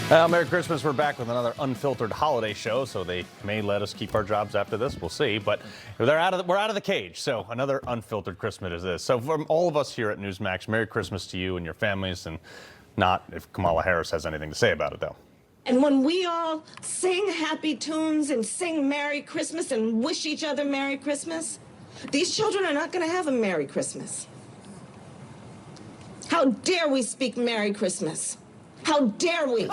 Well, Merry Christmas. We're back with another unfiltered holiday show, so they may let us keep our jobs after this. We'll see. But we're out of the cage, so another unfiltered Christmas is this. So from all of us here at Newsmax, Merry Christmas to you and your families, and not if Kamala Harris has anything to say about it, though. And when we all sing happy tunes and sing Merry Christmas and wish each other Merry Christmas, these children are not going to have a Merry Christmas. How dare we speak Merry Christmas? How dare we?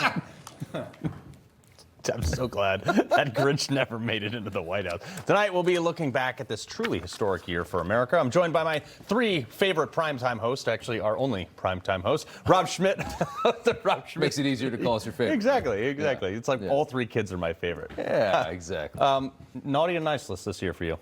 I'm so glad that Grinch never made it into the White House. Tonight, we'll be looking back at this truly historic year for America. I'm joined by my three favorite primetime hosts, actually our only primetime host, Rob Schmitt. Rob Schmitt. Makes it easier to call us your favorite. Exactly. Yeah. It's like all three kids are my favorite. Yeah, exactly. Naughty and nice list this year for you.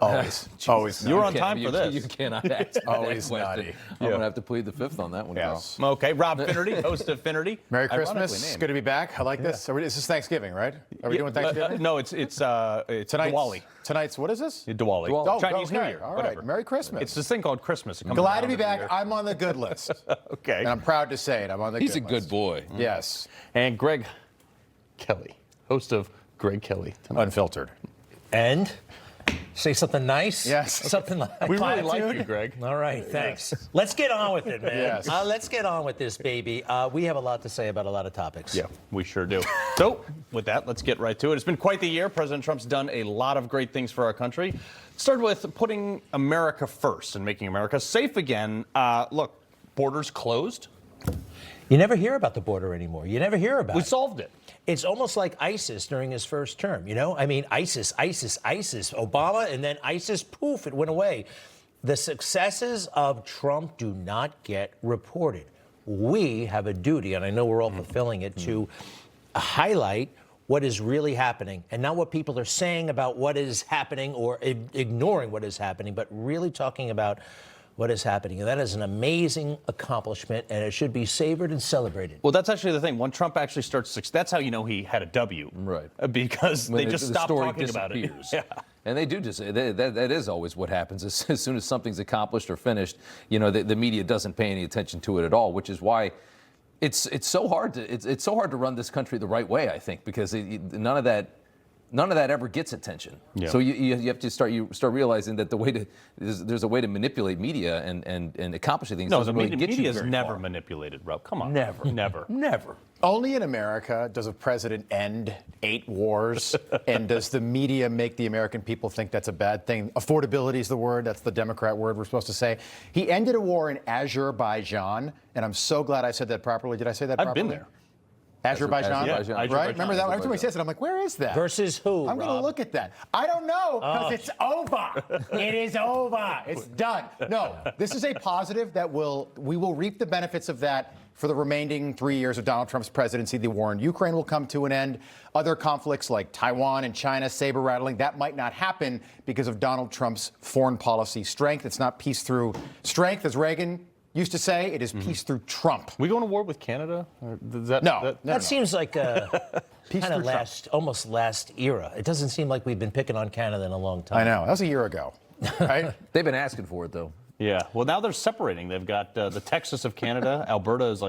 Always. Always. You were on time for this. You cannot ask Always that question. naughty. I'm going to have to plead the fifth on that one, Yes. Carl. Okay, Rob Finnerty, host of Finnerty. Merry Ironically Christmas. named. Good to be back. I like this. This is Thanksgiving, right? Are we doing Thanksgiving? No, it's Diwali. Tonight's, what is this? Diwali. Oh, Chinese New okay. Year. All Whatever. right. Merry Christmas. It's this thing called Christmas. It comes Glad to around be every back. year. I'm on the good list. Okay. And I'm proud to say it. I'm on the He's good a good list. boy. Yes. And Greg Kelly, host of Greg Kelly Tonight. Unfiltered. And say something nice. Yes. Something like We really like Platitude. you, Greg. All right, thanks. Let's get on with it, man. Yes. Let's get on with this, baby. We have a lot to say about a lot of topics. Yeah, we sure do. So, with that, let's get right to it. It's been quite the year. President Trump's done a lot of great things for our country. Started with putting America first and making America safe again. Look, borders closed. You never hear about the border anymore. You never hear about We it. solved it. It's almost like ISIS during his first term, you know? I mean, ISIS, Obama, and then ISIS, poof, it went away. The successes of Trump do not get reported. We have a duty, and I know we're all fulfilling it, to highlight what is really happening and not what people are saying about what is happening or ignoring what is happening, but really talking about what is happening. And that is an amazing accomplishment, and it should be savored and celebrated. Well, that's actually the thing. When Trump actually starts, that's how you know he had a W. Right. Because When they just the stopped story talking about it. disappears. Yeah. And they do just that is always what happens. As soon as something's accomplished or finished, you know, the media doesn't pay any attention to it at all, which is why it's so hard to run this country the right way, I think, because none of that ever gets attention. Yeah. So you have to start realizing that there's a way to manipulate media and accomplish things. No, the really get you media is very never far. manipulated, Rob. Come on. Never. Never. Only in America does a president end 8 wars, and does the media make the American people think that's a bad thing? Affordability is the word. That's the Democrat word we're supposed to say. He ended a war in Azerbaijan, and I'm so glad I said that properly. Did I say that properly? I've been there. Azerbaijan, Azerbaijan. right? Azerbaijan. Remember that? Every time he says it, I'm like, where is that? Versus who, I'm going to Rob? look at that. I don't know, because it's over. It is over. It's done. No, this is a positive that we will reap the benefits of that for the remaining 3 years of Donald Trump's presidency. The war in Ukraine will come to an end. Other conflicts like Taiwan and China, saber rattling, that might not happen because of Donald Trump's foreign policy strength. It's not peace through strength, as Reagan used to say. It is peace through Trump. We going to war with Canada? Or does that, No. That seems like a Peace kind of through Trump. almost last era. It doesn't seem like we've been picking on Canada in a long time. I know. That was a year ago, right? They've been asking for it though. Yeah. Well, now they're separating. They've got the Texas of Canada. Alberta is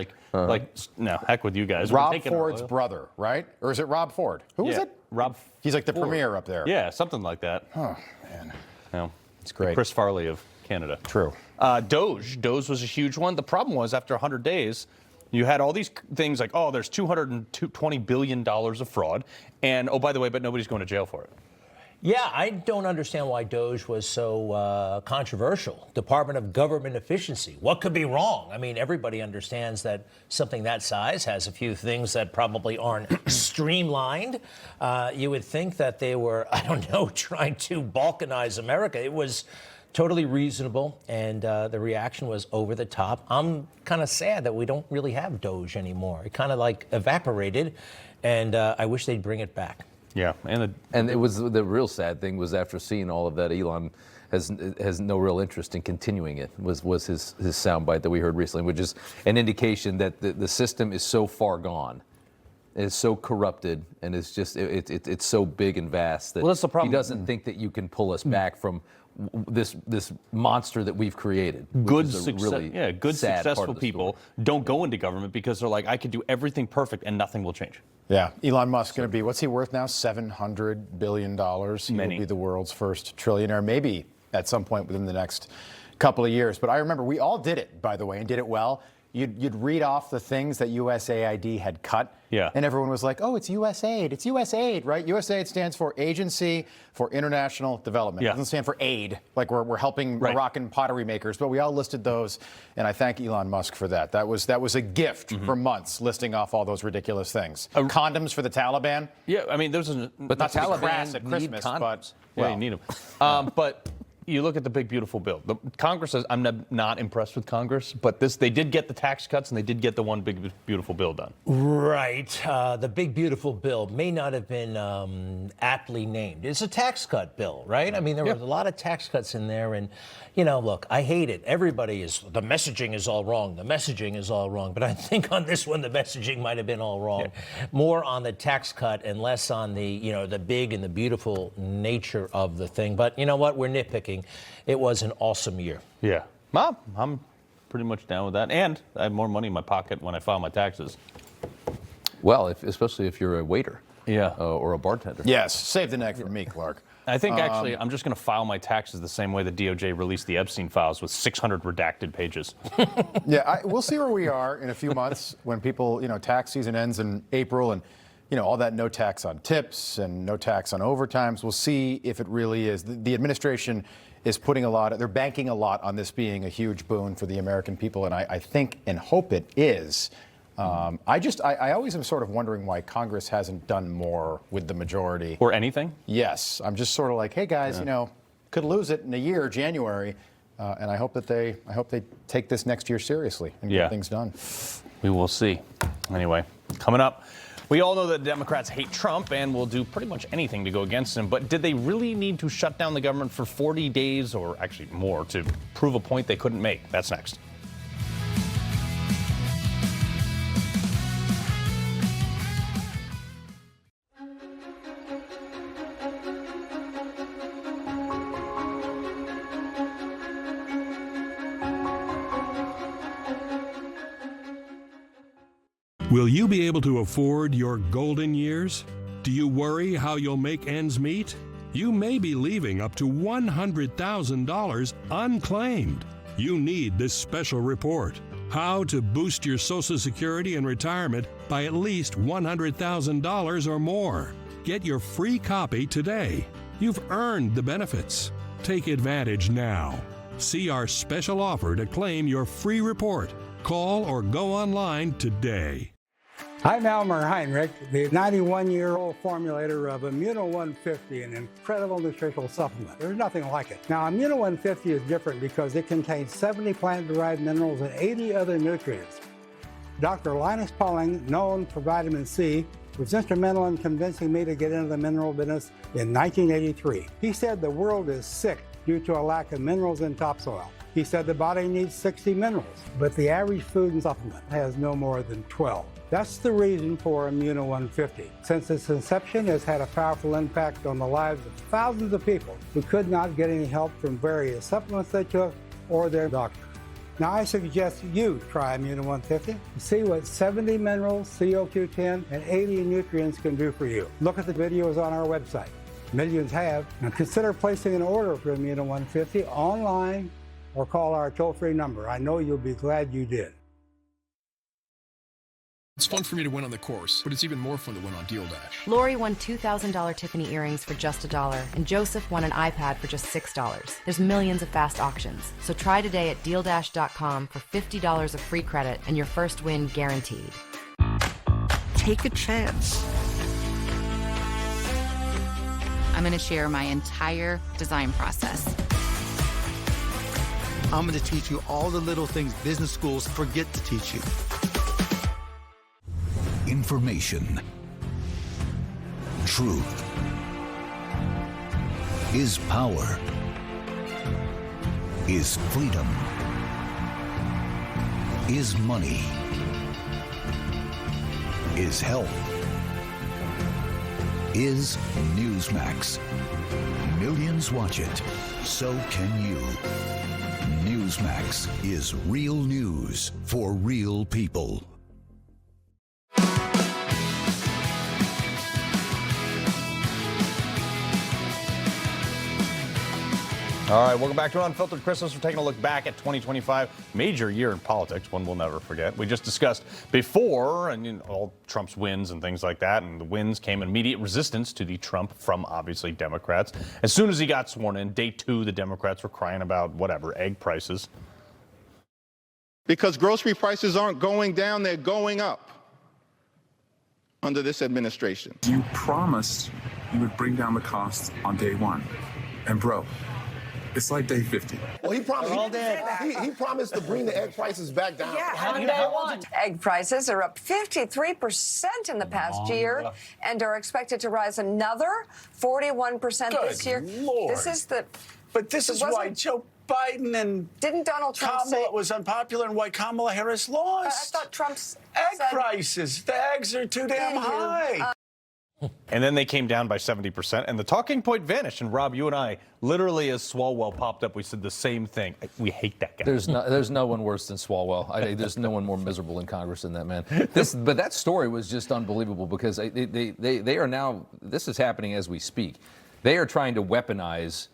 no, heck with you guys. We're Rob taking our Ford's oil. brother, right? Or is it Rob Ford? Who is Yeah, it? Rob He's like the Ford. premier up there. Yeah, something like that. Oh, man. No, It's great. Chris Farley of Canada. True. Doge was a huge one. The problem was after 100 days, you had all these things like, oh, there's $220 billion of fraud. And, oh, by the way, but nobody's going to jail for it. Yeah, I don't understand why Doge was so controversial. Department of Government Efficiency. What could be wrong? I mean, everybody understands that something that size has a few things that probably aren't streamlined. You would think that they were, I don't know, trying to balkanize America. It was totally reasonable, and the reaction was over the top. I'm kind of sad that we don't really have Doge anymore. It kind of like evaporated, and I wish they'd bring it back. Yeah, And it was the real sad thing was after seeing all of that, Elon has no real interest in continuing it. Was his soundbite that we heard recently, which is an indication that the system is so far gone is so corrupted and is just it's so big and vast that that's the problem. he doesn't think that you can pull us back from this monster that we've created. Good, which is a really sad successful part of the people don't go into government because they're like, I could do everything perfect and nothing will change. Yeah, Elon Musk's going to be, what's he worth now? $700 billion. He will be the world's first trillionaire, maybe at some point within the next couple of years. But I remember we all did it, by the way, and did it well. You'd read off the things that USAID had cut, and everyone was like, oh, it's USAID, it's USAID, right? USAID stands for Agency for International Development. It doesn't stand for aid, like we're helping Moroccan pottery makers, but we all listed those, and I thank Elon Musk for that. That was a gift for months, listing off all those ridiculous things. Condoms for the Taliban. Yeah, I mean, but the Taliban at Christmas, condoms. But you need them. But you look at the big, beautiful bill. The Congress, I'm not impressed with Congress, but they did get the tax cuts and they did get the one big, beautiful bill done. Right. The big, beautiful bill may not have been aptly named. It's a tax cut bill, right? I mean, there was a lot of tax cuts in there. And, look, I hate it. The messaging is all wrong. The messaging is all wrong. But I think on this one, the messaging might have been all wrong. Yeah. More on the tax cut and less on the, the big and the beautiful nature of the thing. But you know what? We're nitpicking. It was an awesome year. Yeah. Well, I'm pretty much down with that. And I have more money in my pocket when I file my taxes. Well, especially if you're a waiter. Yeah. Or a bartender. Yes. Save the neck for me, Clark. I think actually I'm just going to file my taxes the same way the DOJ released the Epstein files with 600 redacted pages. Yeah, we'll see where we are in a few months when people, tax season ends in April and, all that no tax on tips and no tax on overtimes. We'll see if it really is. The administration is they're banking a lot on this being a huge boon for the American people, and I think and hope it is. I always am sort of wondering why Congress hasn't done more with the majority. Or anything? Yes. I'm just sort of like, hey guys, could lose it in a year, January, and I hope they take this next year seriously and get things done. We will see. Anyway, coming up, we all know that Democrats hate Trump and will do pretty much anything to go against him, but did they really need to shut down the government for 40 days or actually more to prove a point they couldn't make? That's next. Will you be able to afford your golden years? Do you worry how you'll make ends meet? You may be leaving up to $100,000 unclaimed. You need this special report. How to boost your Social Security and retirement by at least $100,000 or more. Get your free copy today. You've earned the benefits. Take advantage now. See our special offer to claim your free report. Call or go online today. I'm Elmer Heinrich, the 91-year-old formulator of Immuno 150, an incredible nutritional supplement. There's nothing like it. Now, Immuno 150 is different because it contains 70 plant-derived minerals and 80 other nutrients. Dr. Linus Pauling, known for vitamin C, was instrumental in convincing me to get into the mineral business in 1983. He said the world is sick due to a lack of minerals in topsoil. He said the body needs 60 minerals, but the average food and supplement has no more than 12. That's the reason for Immuno 150. Since its inception, it's had a powerful impact on the lives of thousands of people who could not get any help from various supplements they took or their doctor. Now, I suggest you try Immuno 150 to see what 70 minerals, CoQ10, and 80 nutrients can do for you. Look at the videos on our website. Millions have. Now, consider placing an order for Immuno 150 online or call our toll-free number. I know you'll be glad you did. It's fun for me to win on the course, but it's even more fun to win on Deal Dash. Lori won $2,000 Tiffany earrings for just $1, and Joseph won an iPad for just $6. There's millions of fast auctions, so try today at DealDash.com for $50 of free credit and your first win guaranteed. Take a chance. I'm going to share my entire design process. I'm going to teach you all the little things business schools forget to teach you. Information. Truth is power. Is freedom. Is money. Is health. is Newsmax. Millions watch it. So can you. Newsmax is real news for real people. All right, welcome back to Unfiltered Christmas. We're taking a look back at 2025, major year in politics, one we'll never forget. We just discussed before, and all Trump's wins and things like that, and the wins came immediate resistance to the Trump from, obviously, Democrats. As soon as he got sworn in, day two, the Democrats were crying about, whatever, egg prices. Because grocery prices aren't going down, they're going up under this administration. You promised you would bring down the costs on day one, and bro, it's like day 50. Well, he promised to bring the egg prices back down. Yeah, on day one. Egg prices are up 53% in the past year and are expected to rise another 41% this year. Lord. This is the. But this is why Joe Biden and didn't Donald Trump Kamala say was unpopular and why Kamala Harris lost. I thought Trump's egg said, prices. The eggs are too damn high. And then they came down by 70%, and the talking point vanished. And Rob, you and I, literally as Swalwell popped up, we said the same thing. We hate that guy. There's no one worse than Swalwell. There's no one more miserable in Congress than that man. But that story was just unbelievable because they are now. This is happening as we speak. They are trying to weaponize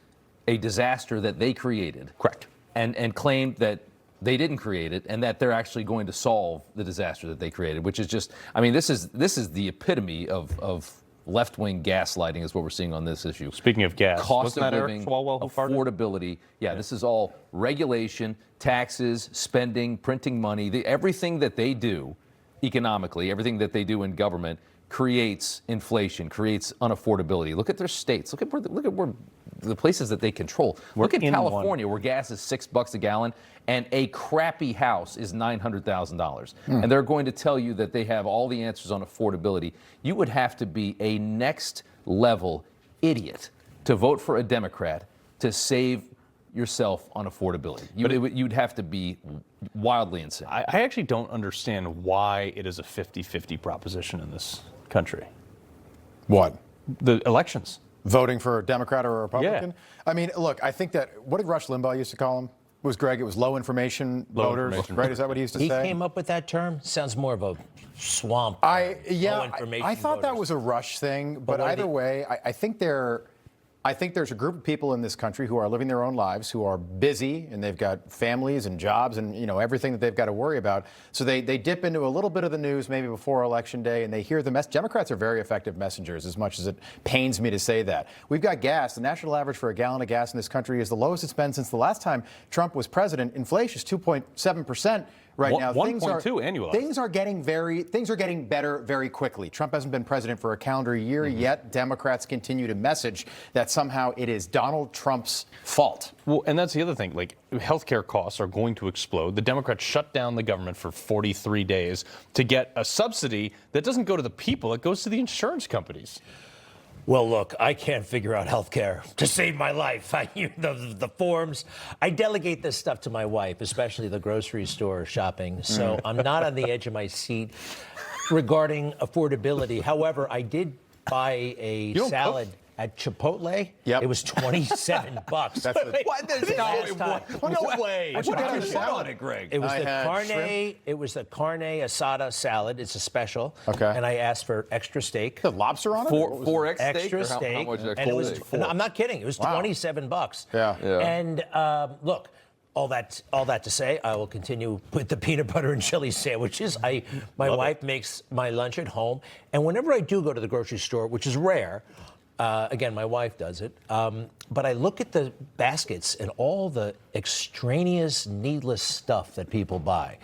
a disaster that they created. Correct. And claim that they didn't create it, and that they're actually going to solve the disaster that they created, which is just, I mean, this is the epitome of left-wing gaslighting is what we're seeing on this issue. Speaking of gas, cost of living, affordability. Yeah, this is all regulation, taxes, spending, printing money. Everything that they do economically, everything that they do in government creates inflation, creates unaffordability. Look at their states. Look at where the places that they control. Look at California, where gas is $6 a gallon, and a crappy house is $900,000. And they're going to tell you that they have all the answers on affordability. You would have to be a next level idiot to vote for a Democrat to save yourself on affordability. You'd have to be wildly insane. I actually don't understand why it is a 50-50 proposition in this country. What? The elections. Voting for a Democrat or a Republican? Yeah. I mean, look, I think that, what did Rush Limbaugh used to call them? Was Greg, it was low information voters, right? Is that what he used to say? He came up with that term? Sounds more of a swamp. I voters. thought that was a Rush thing, but either way, I think there's a group of people in this country who are living their own lives, who are busy, and they've got families and jobs and everything that they've got to worry about. So they dip into a little bit of the news maybe before Election Day, and they hear the mess. Democrats are very effective messengers, as much as it pains me to say that. We've got gas. The national average for a gallon of gas in this country is the lowest it's been since the last time Trump was president. Inflation is 2.7%. Right now, 1.2 annualized. Things are getting better very quickly. Trump hasn't been president for a calendar year yet. Democrats continue to message that somehow it is Donald Trump's fault. Well, and that's the other thing. Like, healthcare costs are going to explode. The Democrats shut down the government for 43 days to get a subsidy that doesn't go to the people; it goes to the insurance companies. Well, look, I can't figure out health care to save my life. The forms. I delegate this stuff to my wife, especially the grocery store shopping. So I'm not on the edge of my seat regarding affordability. However, I did buy a salad at Chipotle. Yep. It was $27. That's the, no way. What kind of salad it, Greg? It was the carne asada salad. It's a special. Okay. And I asked for extra steak. The lobster on it? 4X steak? Extra steak. How much and it was, no, I'm not kidding. It was $27. Yeah. And look, all that to say, I will continue with the peanut butter and chili sandwiches. My wife makes my lunch at home, and whenever I do go to the grocery store, which is rare. Again, my wife does it. But I look at the baskets and all the extraneous, needless stuff that people buy.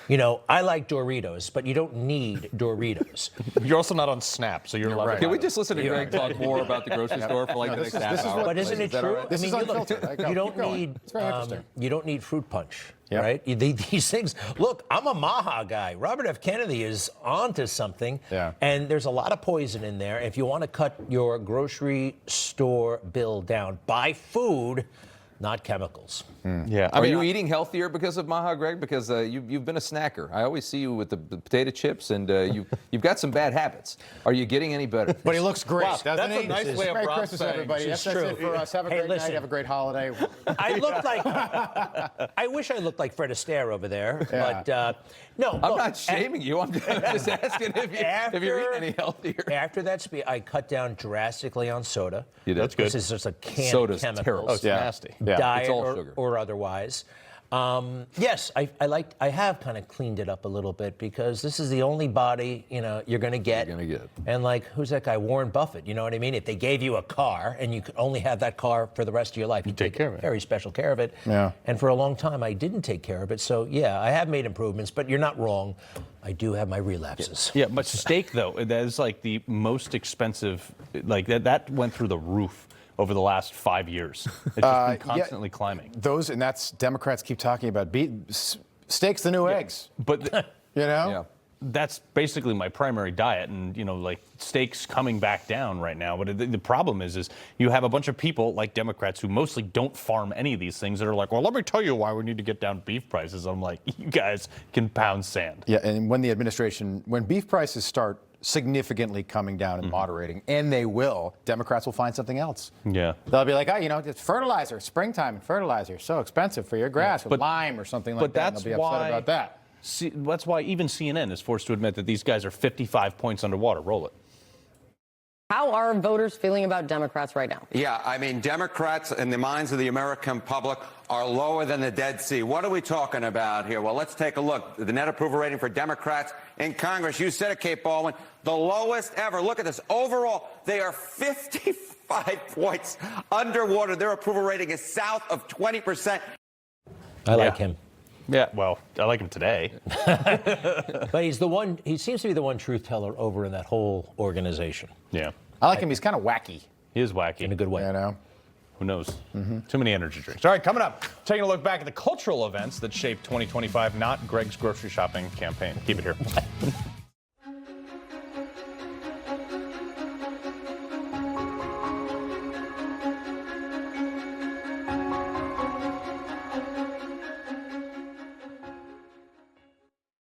I like Doritos, but you don't need Doritos. You're also not on Snap, so you're allowed to. Can we just listen to Greg talk more about the grocery store for the next half hour? But isn't it true? This is unfiltered. You don't need fruit punch, Yep. right? These things. Look, I'm a MAHA guy. Robert F. Kennedy is onto something, and there's a lot of poison in there. If you want to cut your grocery store bill down, buy food not chemicals. Yeah. Are you eating healthier because of MAHA, Greg? Because you've been a snacker. I always see you with the potato chips, and you've got some bad habits. Are you getting any better? But he looks great, doesn't that's he? a nice way of Merry Rob Christmas, saying everybody. this That's is it true. for us. Have a Hey, great listen. night. Have a great holiday. I look like, I wish I looked like Fred Astaire over there, Yeah. but no. I'm not shaming you. I'm just asking if you're eating any healthier. After that speech, I cut down drastically on soda. You did. That's good. This is just a can Soda's of chemicals. terrible. Oh, it's nasty. Yeah. Diet It's all sugar. or otherwise. Yes, I have kind of cleaned it up a little bit because this is the only body, you're going to get. You're gonna get. And like, who's that guy? Warren Buffett. You know what I mean? If they gave you a car and you could only have that car for the rest of your life, you'd take care of it. very special care of it. Yeah. And for a long time, I didn't take care of it. So yeah, I have made improvements, but you're not wrong. I do have my relapses. Yeah, but steak though, that is like the most expensive. Like that went through the roof over the last 5 years. It's just been constantly climbing. And that's Democrats keep talking about. Steak's the new eggs. But Yeah. that's basically my primary diet, and like steak's coming back down right now. But the problem is you have a bunch of people like Democrats who mostly don't farm any of these things that are like, well, let me tell you why we need to get down beef prices. I'm like, you guys can pound sand. Yeah, and when beef prices start significantly coming down and moderating, and they will, Democrats will find something else. Yeah. They'll be like, it's fertilizer, springtime and fertilizer, so expensive for your grass, with lime or something like that. And they'll be upset about that. That's why even CNN is forced to admit that these guys are 55 points underwater. Roll it. How are voters feeling about Democrats right now? Yeah, I mean, Democrats in the minds of the American public are lower than the Dead Sea. What are we talking about here? Well, let's take a look. The net approval rating for Democrats in Congress, you said it, Kate Baldwin, the lowest ever. Look at this. Overall, they are 55 points underwater. Their approval rating is south of 20%. I like him. Yeah, well, I like him today. But he seems to be the one truth teller over in that whole organization. Yeah. I like him. He's kind of wacky. He is wacky. In a good way. Who knows? Too many energy drinks. All right, coming up, taking a look back at the cultural events that shaped 2025, not Greg's grocery shopping campaign. Keep it here.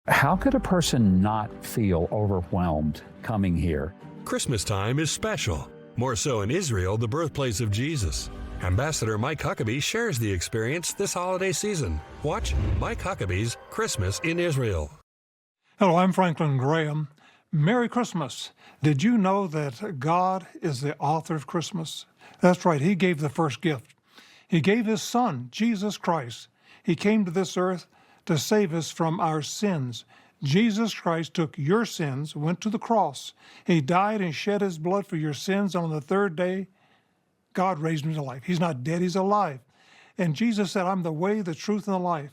How could a person not feel overwhelmed coming here? Christmas time is special, more so in Israel, the birthplace of Jesus. Ambassador Mike Huckabee shares the experience this holiday season. Watch Mike Huckabee's Christmas in Israel. Hello, I'm Franklin Graham. Merry Christmas. Did you know that God is the author of Christmas? That's right, He gave the first gift. He gave His Son, Jesus Christ. He came to this earth to save us from our sins. Jesus Christ took your sins, went to the cross. He died and shed His blood for your sins. On the third day, God raised Him to life. He's not dead, He's alive. And Jesus said, I'm the way, the truth, and the life.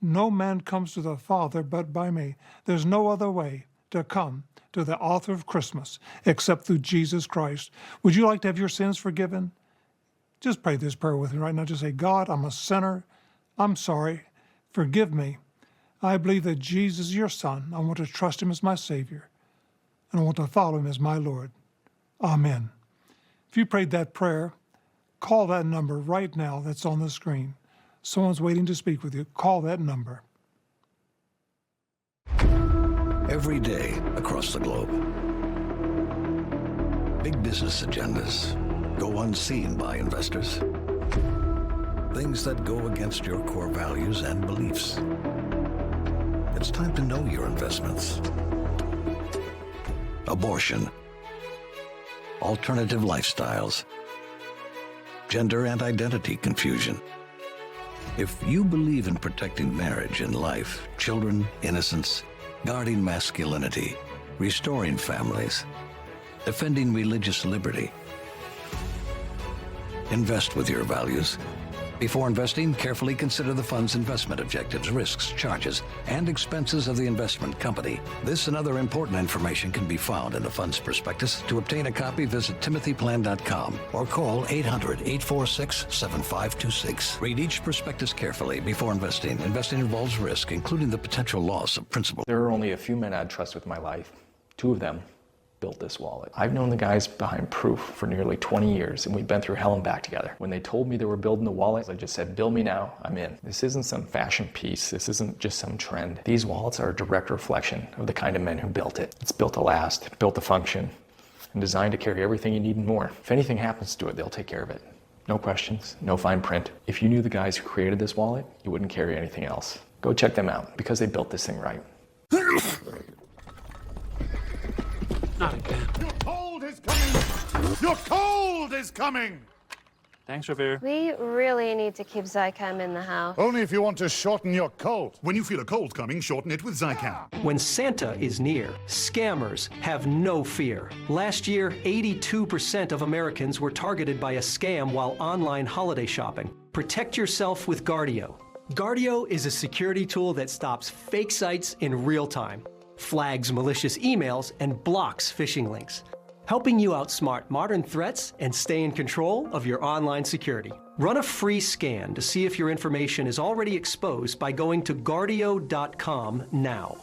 No man comes to the Father but by me. There's no other way to come to the author of Christmas except through Jesus Christ. Would you like to have your sins forgiven? Just pray this prayer with me right now. Just say, God, I'm a sinner. I'm sorry. Forgive me. I believe that Jesus is your Son. I want to trust Him as my Savior, and I want to follow Him as my Lord. Amen. If you prayed that prayer, call that number right now that's on the screen. Someone's waiting to speak with you. Call that number. Every day across the globe, big business agendas go unseen by investors. Things that go against your core values and beliefs. It's time to know your investments. Abortion, alternative lifestyles, gender and identity confusion. If you believe in protecting marriage and life, children, innocence, guarding masculinity, restoring families, defending religious liberty, invest with your values. Before investing, carefully consider the fund's investment objectives, risks, charges, and expenses of the investment company. This and other important information can be found in the fund's prospectus. To obtain a copy, visit timothyplan.com or call 800-846-7526. Read each prospectus carefully before investing. Investing involves risk, including the potential loss of principal. There are only a few men I'd trust with my life. Two of them built this wallet. I've known the guys behind Proof for nearly 20 years, and we've been through hell and back together. When they told me they were building the wallet, I just said, bill me now, I'm in. This isn't some fashion piece. This isn't just some trend. These wallets are a direct reflection of the kind of men who built it. It's built to last, built to function, and designed to carry everything you need and more. If anything happens to it, they'll take care of it. No questions, no fine print. If you knew the guys who created this wallet, you wouldn't carry anything else. Go check them out, because they built this thing right. Not again. Your cold is coming! Your cold is coming! Thanks, Revere. We really need to keep Zycam in the house. Only if you want to shorten your cold. When you feel a cold coming, shorten it with Zycam. When Santa is near, scammers have no fear. Last year, 82% of Americans were targeted by a scam while online holiday shopping. Protect yourself with Guardio. Guardio is a security tool that stops fake sites in real time, flags malicious emails, and blocks phishing links, helping you outsmart modern threats and stay in control of your online security. Run a free scan to see if your information is already exposed by going to Guardio.com now.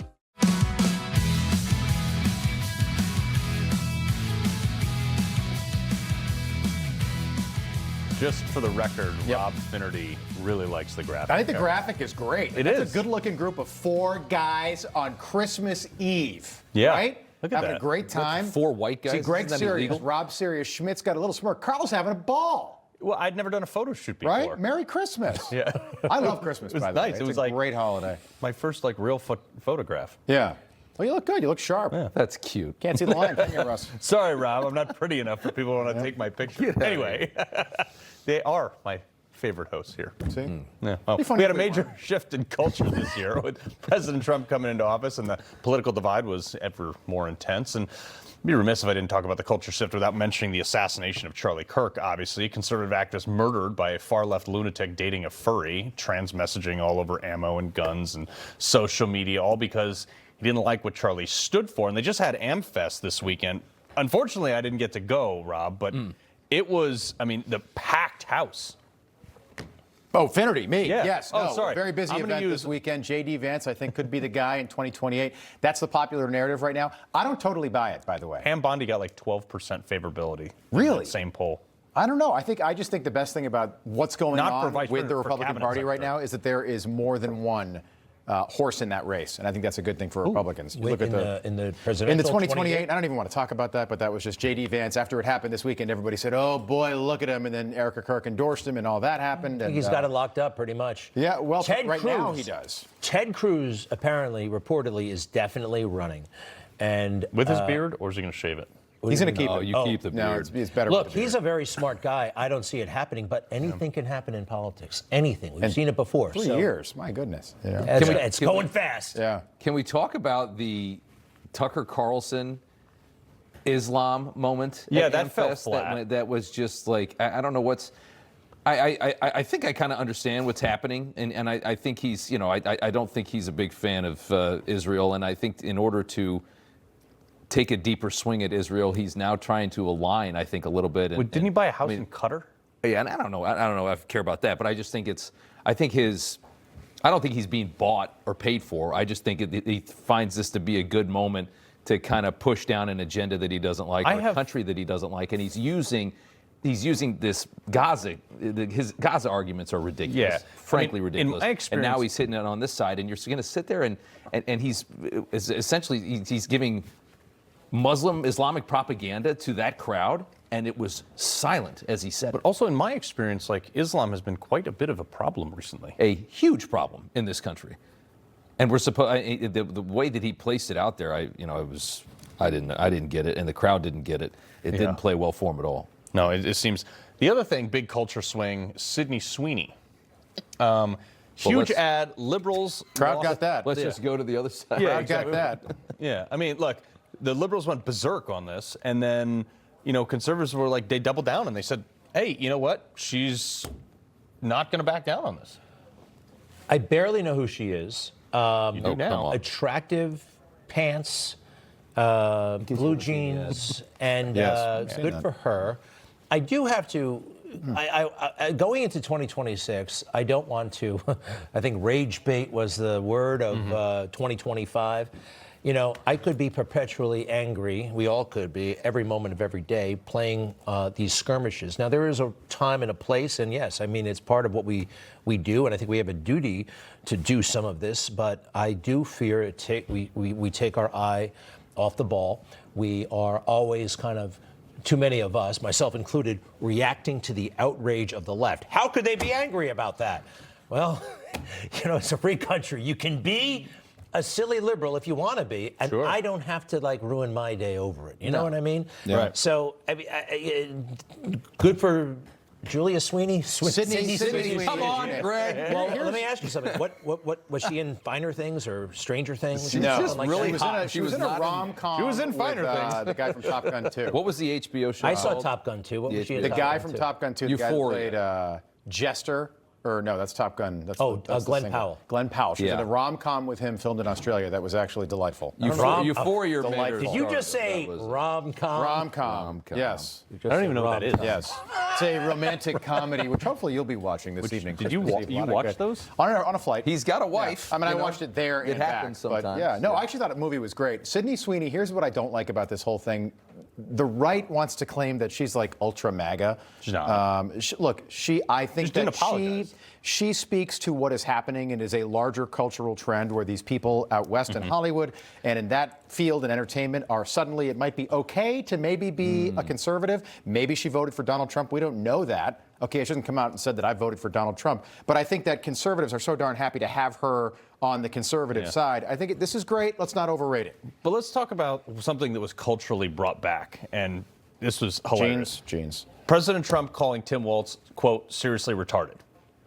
Just for the record, Rob Finnerty really likes the graphic. I think the graphic is great. It It's is. a good-looking group of 4 guys on Christmas Eve. Yeah. Right? Look at having that. a great time. 4 white guys? See, Greg's Isn't that serious. illegal? Rob's serious. Schmidt's got a little smirk. Carl's having a ball. Well, I'd never done a photo shoot before. Right? Merry Christmas. Yeah. I love Christmas, It was by the nice. way. It It's was a like great holiday. My first real photograph. Yeah. Well, you look good. You look sharp. Yeah. That's cute. Can't see the line, can you, Russ? Sorry, Rob. I'm not pretty enough for people who want to take my picture. Anyway, they are my favorite hosts here. See? Yeah. Well, Be funny we had a if we major weren't. shift in culture this year with President Trump coming into office, and the political divide was ever more intense. And I'd be remiss if I didn't talk about the culture shift without mentioning the assassination of Charlie Kirk, obviously. Conservative activist murdered by a far-left lunatic dating a furry, trans messaging all over ammo and guns and social media, all because he didn't like what Charlie stood for. And they just had AmFest this weekend. Unfortunately, I didn't get to go, Rob, but it was, the packed house. Oh, Finnerty, me. Yeah. Yes. Oh, no, sorry. Very busy I'm gonna event this weekend. J.D. Vance, I think, could be the guy in 2028. That's the popular narrative right now. I don't totally buy it, by the way. Pam Bondi got 12% favorability. Really? In that same poll. I don't know. I just think the best thing about what's going Not for on Vice with President, the for Republican cabinet Party right secretary. now is that there is more than one horse in that race, and I think that's a good thing for Republicans. You look at in the presidential in the 2028. 28? I don't even want to talk about that, but that was just J.D. Vance. After it happened this weekend, everybody said, "Oh boy, look at him," and then Erica Kirk endorsed him, and all that happened. And He's got it locked up pretty much. Yeah, well, Ted right Cruz, now he does. Ted Cruz apparently, reportedly, is definitely running, and With his beard, or is he going to shave it? He's going to keep it. You keep the beard. No, it's better. Look, with the he's beard. a very smart guy. I don't see it happening, but anything can happen in politics. Anything. We've seen it before. 3 so years. My goodness. You know? It's going fast. Yeah. Can we talk about the Tucker Carlson Islam moment? Yeah, at that fell AmFest? flat. That was just I don't know what's. I think I kind of understand what's happening, and I think he's, I don't think he's a big fan of Israel, and I think in order to take a deeper swing at Israel, he's now trying to align, I think, a little bit. Wait, didn't he buy a house in Qatar? Yeah, and I don't know if I care about that, but I just think I don't think he's being bought or paid for. I just think he finds this to be a good moment to kind of push down an agenda that he doesn't like, or a country that he doesn't like, and he's using this Gaza. His Gaza arguments are ridiculous. Yeah. Frankly ridiculous. In my experience, and now he's hitting it on this side, and you're going to sit there and he's essentially he's giving Muslim Islamic propaganda to that crowd, and it was silent as he said it. But also, in my experience, Islam has been quite a bit of a problem recently. A huge problem in this country, and we're supposed the way that he placed it out there. I didn't get it, and the crowd didn't get it. It didn't play well for him at all. No, it seems. The other thing, big culture swing, Sydney Sweeney. Huge ad, liberals. Crowd got that. Let's just go to the other side. Yeah, Crowd exactly. got that. Yeah, look, the liberals went berserk on this, and then, conservatives were they doubled down and they said, hey, you know what? She's not going to back down on this. I barely know who she is. You do now. Attractive pants, blue jeans, and good for her. I do have to. I going into 2026, I don't want to. I think rage bait was the word of 2025. You know, I could be perpetually angry. We all could be every moment of every day playing these skirmishes. Now, there is a time and a place, and yes, I mean, it's part of what we do, and I think we have a duty to do some of this, but I do fear we take our eye off the ball. We are always kind of, too many of us, myself included, reacting to the outrage of the left. How could they be angry about that? Well, you know, it's a free country. You can be a silly liberal if you want to be, and I don't have to like ruin my day over it. You know what I mean? Yeah. Right. So, I mean, good for Julia Sweeney. Sydney Sweeney. Come on, Greg. Well, let me ask you something. What was she in Finer Things or Stranger Things? No, just really hot. She was in a rom-com. She was in Finer Things. The guy from Top Gun 2. What was the HBO show? I saw Top Gun 2. What was she in? The Top guy Gun from 2? Top Gun 2. Euphoria. The guy played Jester. Or no, that's Top Gun. That's Glenn Powell. Glenn Powell. She did a rom-com with him filmed in Australia that was actually delightful. Euphoria. Delightful. Did you just say rom-com? Rom-com. Yes. I don't even know what that is. Yes. It's a romantic comedy, which hopefully you'll be watching this evening. Did you watch those? On a flight. He's got a wife. Yeah. I mean, I watched it there and back. It happens sometimes. But yeah, no, I actually thought the movie was great. Sydney Sweeney, here's what I don't like about this whole thing. The right wants to claim that she's like ultra MAGA. She's not. I think that she speaks to what is happening and is a larger cultural trend where these people out west in Hollywood and in that field in entertainment are suddenly, it might be okay to maybe be a conservative. Maybe she voted for Donald Trump. We don't know that. Okay, she hasn't come out and said that I voted for Donald Trump. But I think that conservatives are so darn happy to have her on the conservative side. I think this is great. Let's not overrate it. But let's talk about something that was culturally brought back. And this was hilarious. Jeans. President Trump calling Tim Walz, quote, seriously retarded.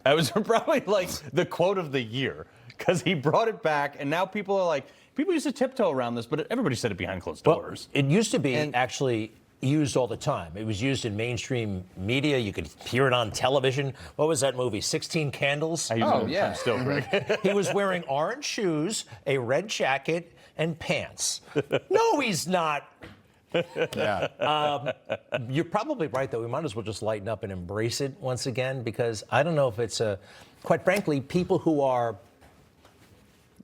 That was probably like the quote of the year because he brought it back. And now people are like, people used to tiptoe around this, but everybody said it behind closed doors. It used to be actually used all the time. It was used in mainstream media. You could hear it on television. What was that movie? 16 Candles? Yeah. Still great. He was wearing orange shoes, a red jacket, and pants. No, he's not. You're probably right, though. We might as well just lighten up and embrace it once again, because I don't know if it's quite frankly, people who are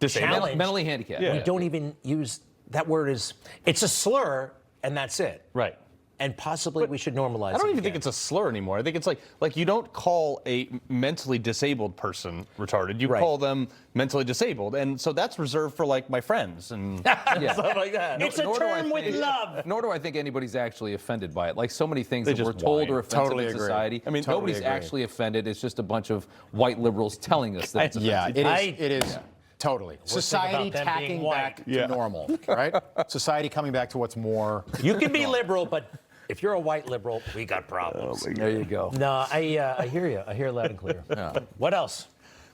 challenged, mentally handicapped. We don't even use that word. It's a slur, and that's it. Right. And possibly we should normalize it. I don't even think it's a slur anymore. I think it's like you don't call a mentally disabled person retarded. You call them mentally disabled. And so that's reserved for like my friends and stuff like that. It's a term with love. Nor do I think anybody's actually offended by it. Like so many things that we're told are offensive in society. I mean, nobody's actually offended. It's just a bunch of white liberals telling us that it's offensive. It is. Totally. Society tacking back to normal, right? Society coming back to what's more. You can be liberal, but if you're a white liberal, we got problems. There you go. No, I hear you. I hear loud and clear. What else?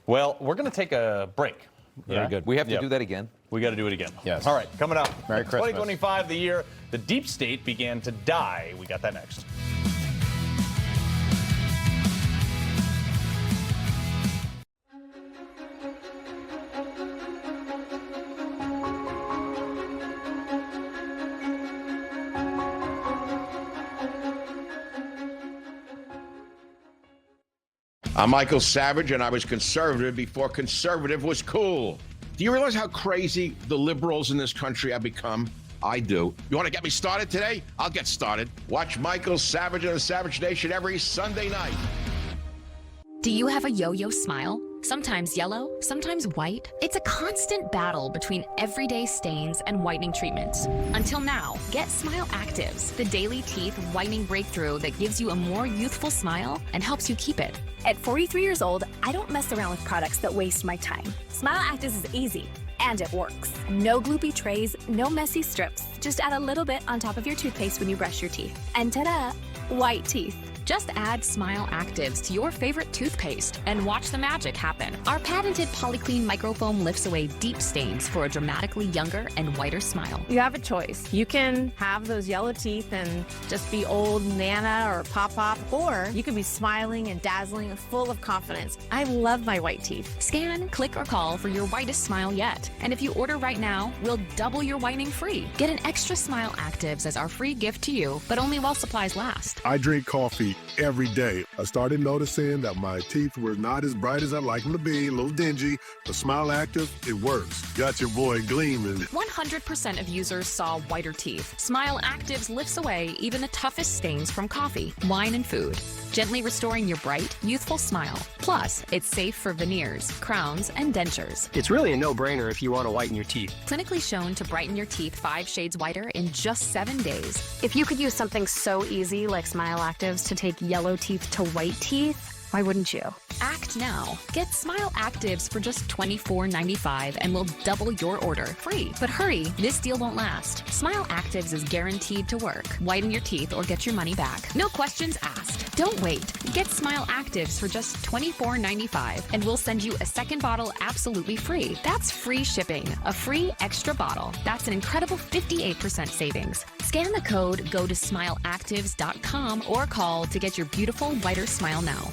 Well, we're going to take a break. Very good. We have to do that again. We got to do it again. Yes. All right, coming up. Merry Christmas. 2025, the year the deep state began to die. We got that next. I'm Michael Savage, and I was conservative before conservative was cool. Do you realize how crazy the liberals in this country have become? I do. You want to get me started today? I'll get started. Watch Michael Savage and the Savage Nation every Sunday night. Do you have a yo-yo smile? Sometimes yellow, sometimes white. It's a constant battle between everyday stains and whitening treatments. Until now, get Smile Actives, the daily teeth whitening breakthrough that gives you a more youthful smile and helps you keep it. At 43 years old, I don't mess around with products that waste my time. Smile Actives is easy, and it works. No gloopy trays, no messy strips. Just add a little bit on top of your toothpaste when you brush your teeth. And ta-da, white teeth. Just add Smile Actives to your favorite toothpaste and watch the magic happen. Our patented Polyclean microfoam lifts away deep stains for a dramatically younger and whiter smile. You have a choice. You can have those yellow teeth and just be old Nana or Pop-Pop, or you can be smiling and dazzling, full of confidence. I love my white teeth. Scan, click, or call for your whitest smile yet. And if you order right now, we'll double your whitening free. Get an extra Smile Actives as our free gift to you, but only while supplies last. I drink coffee every day. I started noticing that my teeth were not as bright as I'd like them to be, a little dingy, but Smile Active, it works. Got your boy gleaming. 100% of users saw whiter teeth. Smile Actives lifts away even the toughest stains from coffee, wine, and food, gently restoring your bright, youthful smile. Plus, it's safe for veneers, crowns, and dentures. It's really a no-brainer if you want to whiten your teeth. Clinically shown to brighten your teeth 5 shades whiter in just 7 days. If you could use something so easy like Smile Actives to take yellow teeth to white teeth, why wouldn't you? Act now. Get Smile Actives for just $24.95 and we'll double your order. Free. But hurry, this deal won't last. Smile Actives is guaranteed to work. Whiten your teeth or get your money back. No questions asked. Don't wait. Get Smile Actives for just $24.95 and we'll send you a second bottle absolutely free. That's free shipping. A free extra bottle. That's an incredible 58% savings. Scan the code, go to smileactives.com or call to get your beautiful whiter smile now.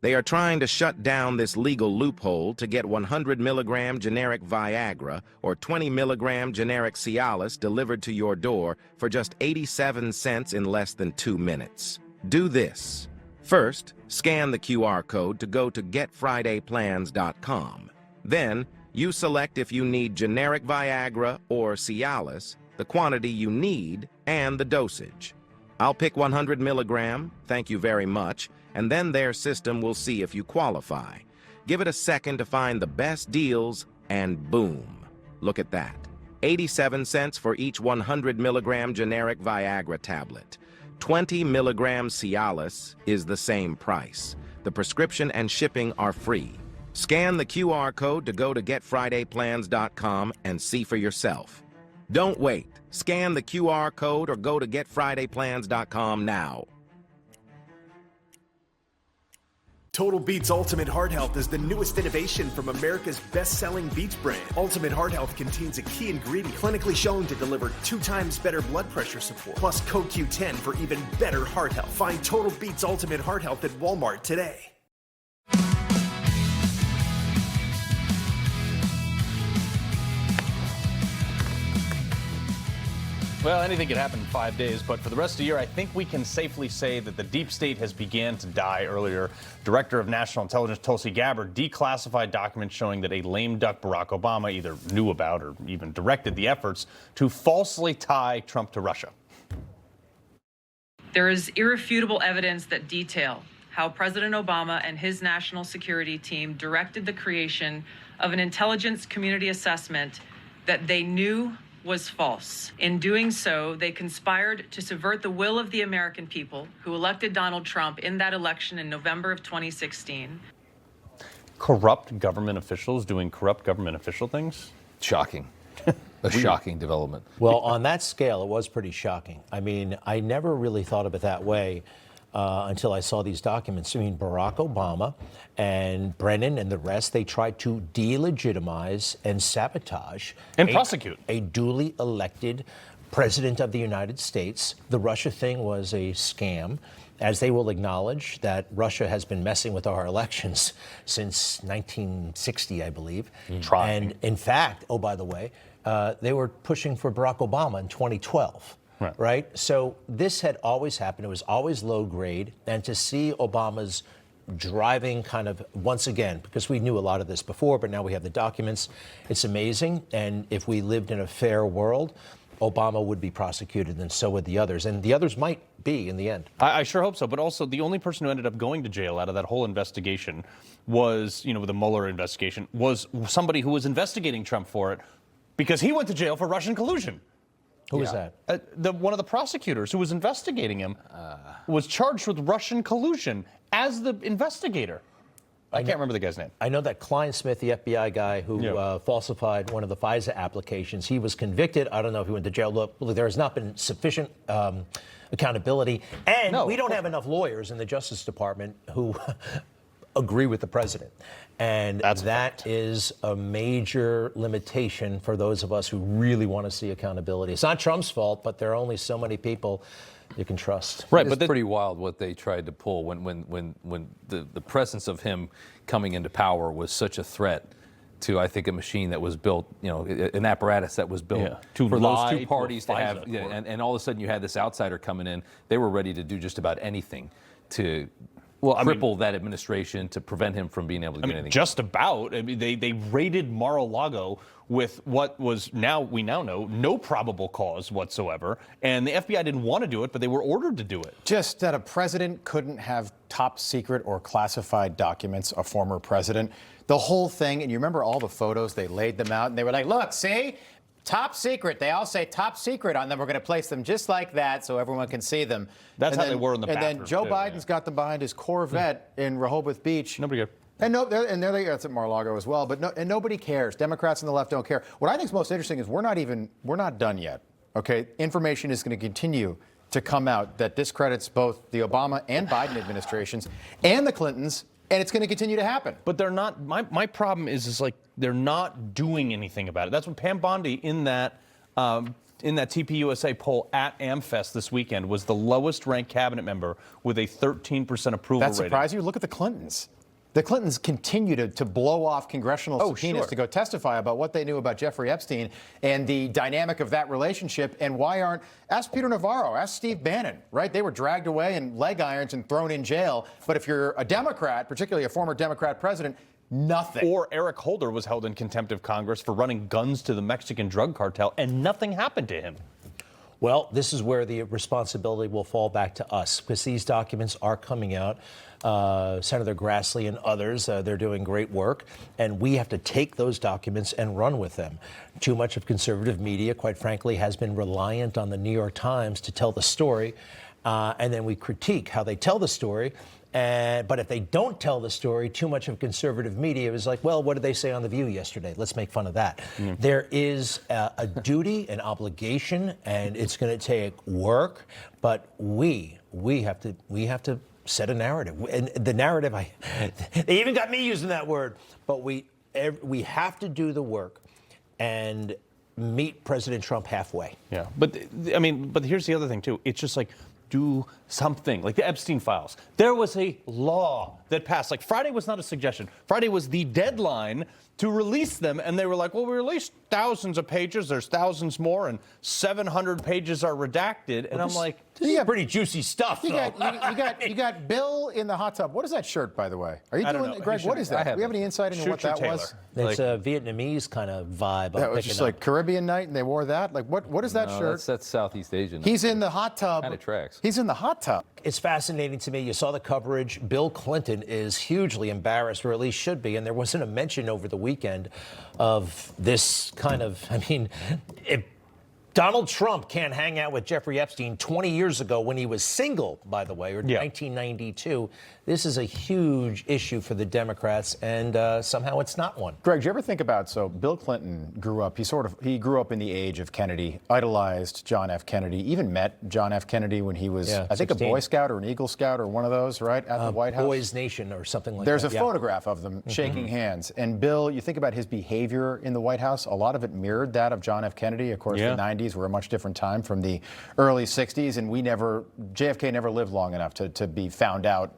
They are trying to shut down this legal loophole to get 100 milligram generic Viagra or 20 milligram generic Cialis delivered to your door for just 87 cents in less than 2 minutes. Do this. First, scan the QR code to go to getfridayplans.com. Then, you select if you need generic Viagra or Cialis, the quantity you need, and the dosage. I'll pick 100 milligram, thank you very much, and then their system will see if you qualify. Give it a second to find the best deals, and boom. Look at that. 87 cents for each 100 milligram generic Viagra tablet. 20 milligram Cialis is the same price. The prescription and shipping are free. Scan the QR code to go to getfridayplans.com and see for yourself. Don't wait. Scan the QR code or go to getfridayplans.com now. Total Beats Ultimate Heart Health is the newest innovation from America's best-selling Beats brand. Ultimate Heart Health contains a key ingredient clinically shown to deliver 2 times better blood pressure support, plus CoQ10 for even better heart health. Find Total Beats Ultimate Heart Health at Walmart today. Well, anything could happen in 5 days, but for the rest of the year, I think we can safely say that the deep state has began to die. Earlier, Director of National Intelligence Tulsi Gabbard declassified documents showing that a lame duck Barack Obama either knew about or even directed the efforts to falsely tie Trump to Russia. There is irrefutable evidence that detail how President Obama and his national security team directed the creation of an intelligence community assessment that they knew was false. In doing so, they conspired to subvert the will of the American people who elected Donald Trump in that election in November of 2016. Corrupt government officials doing corrupt government official things? Shocking. A shocking development. Well, on that scale, it was pretty shocking. I mean, I never really thought of it that way until I saw these documents. I mean, Barack Obama and Brennan and the rest, they tried to delegitimize and sabotage and prosecute a duly elected president of the United States. The Russia thing was a scam, as they will acknowledge that Russia has been messing with our elections since 1960, I believe. And in fact, oh, by the way, they were pushing for Barack Obama in 2012. Right. So this had always happened. It was always low grade. And to see Obama's driving kind of once again, because we knew a lot of this before, but now we have the documents, it's amazing. And if we lived in a fair world, Obama would be prosecuted, and so would the others. And the others might be in the end. I sure hope so. But also, the only person who ended up going to jail out of that whole investigation was, you know, the Mueller investigation, was somebody who was investigating Trump for it because he went to jail for Russian collusion. Who was that? One of the prosecutors who was investigating him was charged with Russian collusion as the investigator. I can't remember the guy's name. I know that Klein Smith, the FBI guy who falsified one of the FISA applications, he was convicted. I don't know if he went to jail. Look, there has not been sufficient accountability. And we don't have enough lawyers in the Justice Department who agree with the president. And that is a major limitation for those of us who really want to see accountability. It's not Trump's fault, but there are only so many people you can trust. Right, but it's pretty wild what they tried to pull when the presence of him coming into power was such a threat to, I think, a machine that was built, you know, an apparatus that was built for those two parties to have, and all of a sudden you had this outsider coming in. They were ready to do just about anything to cripple that administration, to prevent him from being able to get anything. Just about. I mean, they raided Mar-a-Lago with what was we now know, no probable cause whatsoever. And the FBI didn't want to do it, but they were ordered to do it. Just that a president couldn't have top secret or classified documents, a former president. The whole thing, and you remember all the photos, they laid them out, and they were like, look, see? Top secret. They all say top secret on them. We're going to place them just like that so everyone can see them. That's how they were in the bathroom. And then Joe Biden's got them behind his Corvette in Rehoboth Beach. Nobody cares. And there they are. That's at Mar-a-Lago as well. But nobody cares. Democrats on the left don't care. What I think is most interesting is we're not done yet. Okay, information is going to continue to come out that discredits both the Obama and Biden administrations and the Clintons, and it's going to continue to happen. But they're not. My problem is like they're not doing anything about it. That's what Pam Bondi in that TPUSA poll at AmFest this weekend was the lowest ranked cabinet member with a 13% approval rating. That surprised you? Look at the Clintons. The Clintons continue to blow off congressional subpoenas to go testify about what they knew about Jeffrey Epstein and the dynamic of that relationship. And why aren't, ask Peter Navarro, ask Steve Bannon, right? They were dragged away in leg irons and thrown in jail. But if you're a Democrat, particularly a former Democrat president, nothing. Or Eric Holder was held in contempt of Congress for running guns to the Mexican drug cartel, and nothing happened to him. Well, this is where the responsibility will fall back to us, because these documents are coming out. Senator Grassley and others, they're doing great work, and we have to take those documents and run with them. Too much of conservative media, quite frankly, has been reliant on the New York Times to tell the story, and then we critique how they tell the story. But if they don't tell the story, too much of conservative media is like, well, what did they say on The View yesterday? Let's make fun of that. There is a duty, an obligation, and it's going to take work. But we have to set a narrative. And the narrative, they even got me using that word. But we have to do the work and meet President Trump halfway. Yeah, but here's the other thing too. It's just like, do something, like the Epstein files. There was a law that passed. Like Friday was not a suggestion. Friday was the deadline to release them, and they were like, well, we released thousands of pages. There's thousands more, and 700 pages are redacted. And I'm like, this is pretty juicy stuff. You got Bill in the hot tub. What is that shirt, by the way? Are you doing, Greg? What is that? Do we have any insight into what that was? It's a Vietnamese kind of vibe. That was just like Caribbean night, and they wore that. Like, what is that shirt? That's Southeast Asian. He's in the hot tub. Kind of tracks. He's in the hot tub. It's fascinating to me. You saw the coverage. Bill Clinton is hugely embarrassed, or at least should be. And there wasn't a mention over the weekend of this kind of, if Donald Trump can't hang out with Jeffrey Epstein 20 years ago when he was single, by the way, or 1992. This is a huge issue for the Democrats, and somehow it's not one. Greg, do you ever think about, so Bill Clinton grew up, he grew up in the age of Kennedy, idolized John F. Kennedy, even met John F. Kennedy when he was, I think, 16. A Boy Scout or an Eagle Scout or one of those, right, at the White House? Boys Nation or something like There's that. There's a photograph of them shaking hands. And Bill, you think about his behavior in the White House, a lot of it mirrored that of John F. Kennedy. Of course, the 90s were a much different time from the early 60s, and JFK never lived long enough to be found out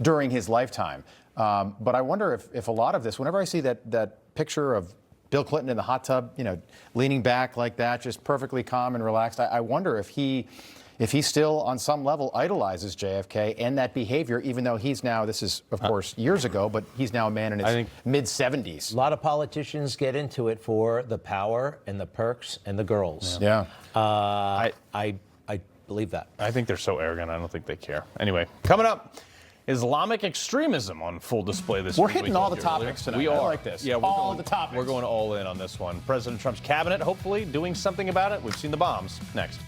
during his lifetime. But I wonder if a lot of this, whenever I see that picture of Bill Clinton in the hot tub, leaning back like that, just perfectly calm and relaxed, I wonder if he still on some level idolizes JFK and that behavior, even though he's now, this is of course years ago, but he's now a man in his mid-70s. A lot of politicians get into it for the power and the perks and the girls. Yeah. I believe that. I think they're so arrogant, I don't think they care. Anyway, coming up, Islamic extremism on full display this week. We're hitting all the topics tonight. We are. I like this. Yeah, all the topics. We're going all in on this one. President Trump's cabinet hopefully doing something about it. We've seen the bombs. Next.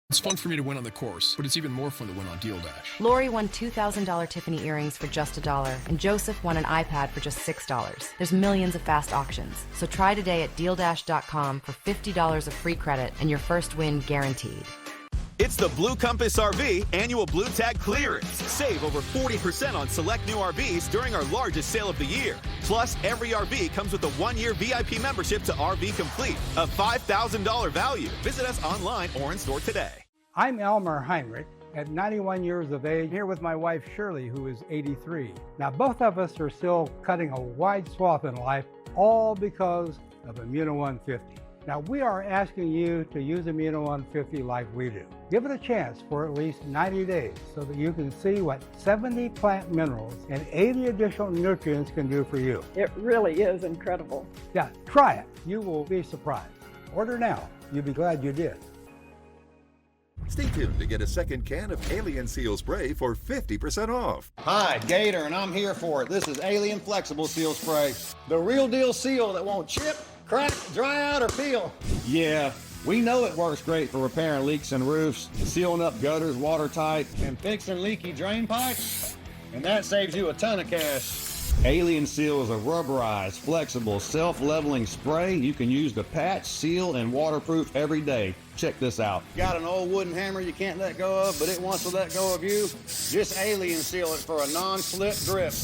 It's fun for me to win on the course, but it's even more fun to win on Deal Dash. Lori won $2,000 Tiffany earrings for just $1, and Joseph won an iPad for just $6. There's millions of fast auctions, so try today at DealDash.com for $50 of free credit and your first win guaranteed. It's the Blue Compass RV annual Blue Tag clearance. Save over 40% on select new RVs during our largest sale of the year. Plus, every RV comes with a 1-year VIP membership to RV Complete, a $5,000 value. Visit us online or in store today. I'm Elmer Heinrich, at 91 years of age, here with my wife Shirley, who is 83. Now, both of us are still cutting a wide swath in life, all because of Immuno 150. Now, we are asking you to use Immuno 150 like we do. Give it a chance for at least 90 days so that you can see what 70 plant minerals and 80 additional nutrients can do for you. It really is incredible. Yeah, try it. You will be surprised. Order now. You'll be glad you did. Stay tuned to get a second can of Alien Seal Spray for 50% off. Hi, Gator, and I'm here for it. This is Alien Flexible Seal Spray. The real deal seal that won't chip, crack, dry out, or peel. Yeah, we know it works great for repairing leaks in roofs, sealing up gutters watertight, and fixing leaky drain pipes. And that saves you a ton of cash. Alien Seal is a rubberized, flexible, self-leveling spray you can use to patch, seal, and waterproof every day. Check this out. Got an old wooden hammer you can't let go of, but it wants to let go of you? Just Alien Seal it for a non-slip grip.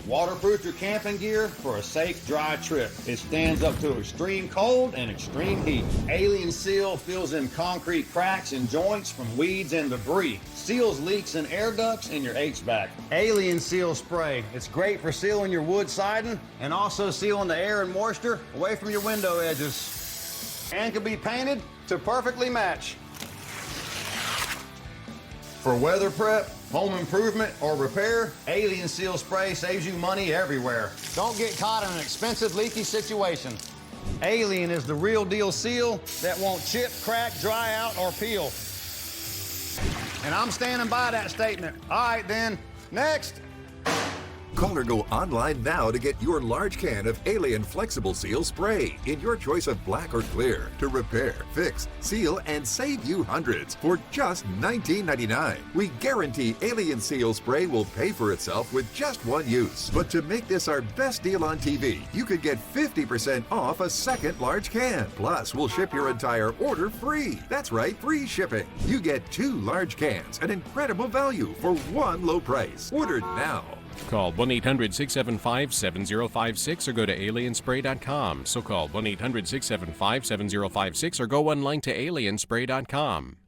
Waterproof your camping gear for a safe, dry trip. It stands up to extreme cold and extreme heat. Alien Seal fills in concrete cracks and joints from weeds and debris. Seals leaks and air ducts in your HVAC. Alien Seal Spray. It's great for sealing your wood siding and also sealing the air and moisture away from your window edges. And can be painted to perfectly match. For weather prep, home improvement, or repair, Alien Seal Spray saves you money everywhere. Don't get caught in an expensive leaky situation. Alien is the real deal seal that won't chip, crack, dry out, or peel. And I'm standing by that statement. All right then, next. Call or go online now to get your large can of Alien Flexible Seal Spray in your choice of black or clear to repair, fix, seal, and save you hundreds for just $19.99. We guarantee Alien Seal Spray will pay for itself with just one use. But to make this our best deal on TV, you could get 50% off a second large can. Plus, we'll ship your entire order free. That's right, free shipping. You get 2 large cans, an incredible value for one low price. Order now. Call 1-800-675-7056 or go to alienspray.com. So call 1-800-675-7056 or go online to alienspray.com.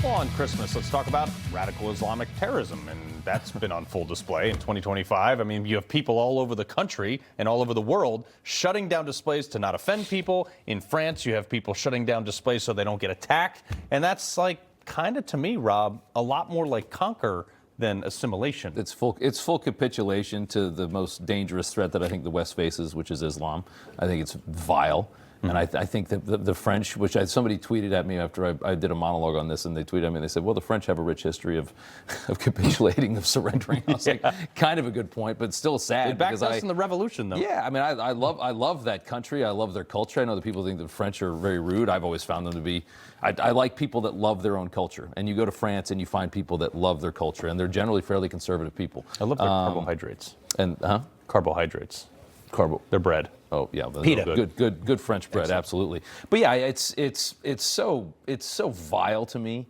Well, on Christmas, let's talk about radical Islamic terrorism, and that's been on full display in 2025. I mean, you have people all over the country and all over the world shutting down displays to not offend people. In France, you have people shutting down displays so they don't get attacked, and that's like kind of, to me, Rob, a lot more like conquer than assimilation. It's full capitulation to the most dangerous threat that I think the West faces, which is Islam. I think it's vile. And I think that the French, which somebody tweeted at me after I did a monologue on this, and they tweeted at me and they said, well, the French have a rich history of capitulating, of surrendering. I was like, kind of a good point, but still sad. It backed us in the revolution, though. Yeah, I mean, I love that country. I love their culture. I know that people think the French are very rude. I've always found them to be. I like people that love their own culture. And you go to France and you find people that love their culture, and they're generally fairly conservative people. I love their carbohydrates. And carbohydrates. Their bread. Oh yeah, pita. Good French bread, absolutely. But yeah, it's so vile to me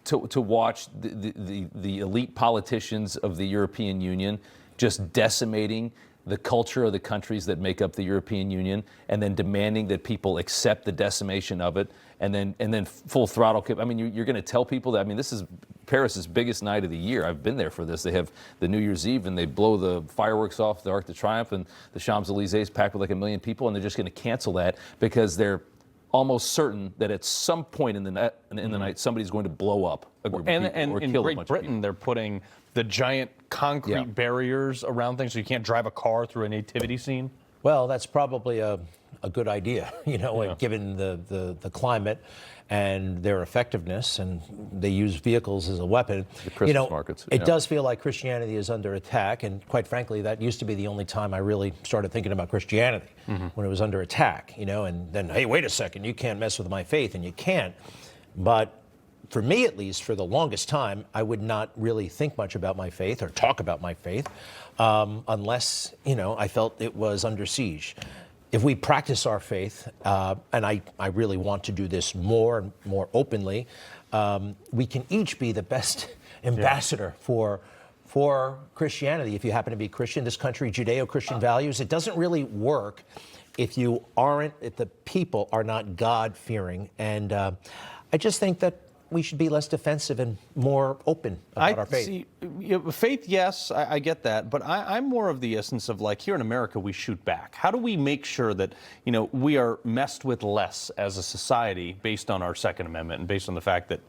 to watch the elite politicians of the European Union just decimating the culture of the countries that make up the European Union, and then demanding that people accept the decimation of it, and then full throttle. I mean, you're going to tell people that. I mean, this is Paris's biggest night of the year. I've been there for this. They have the New Year's Eve, and they blow the fireworks off the Arc de Triomphe, and the Champs-Elysees packed with like 1 million people, and they're just going to cancel that because they're almost certain that at some point in the night somebody's going to blow up a group of people or in kill a Great bunch Britain, of people. they're putting the giant concrete barriers around things so you can't drive a car through a nativity scene. Well, that's probably a good idea, given the climate and their effectiveness, and they use vehicles as a weapon. The Christmas markets. It does feel like Christianity is under attack, and quite frankly, that used to be the only time I really started thinking about Christianity, when it was under attack, and then, hey, wait a second, you can't mess with my faith, and you can't. But for me, at least, for the longest time, I would not really think much about my faith or talk about my faith unless, I felt it was under siege. If we practice our faith, and I really want to do this more and more openly, we can each be the best ambassador for for Christianity. If you happen to be Christian, this country, Judeo-Christian values, it doesn't really work if the people are not God-fearing. And I just think that we should be less defensive and more open about our faith. See, faith, yes, I get that, but I'm more of the essence of, like, here in America, we shoot back. How do we make sure that, we are messed with less as a society based on our Second Amendment and based on the fact that,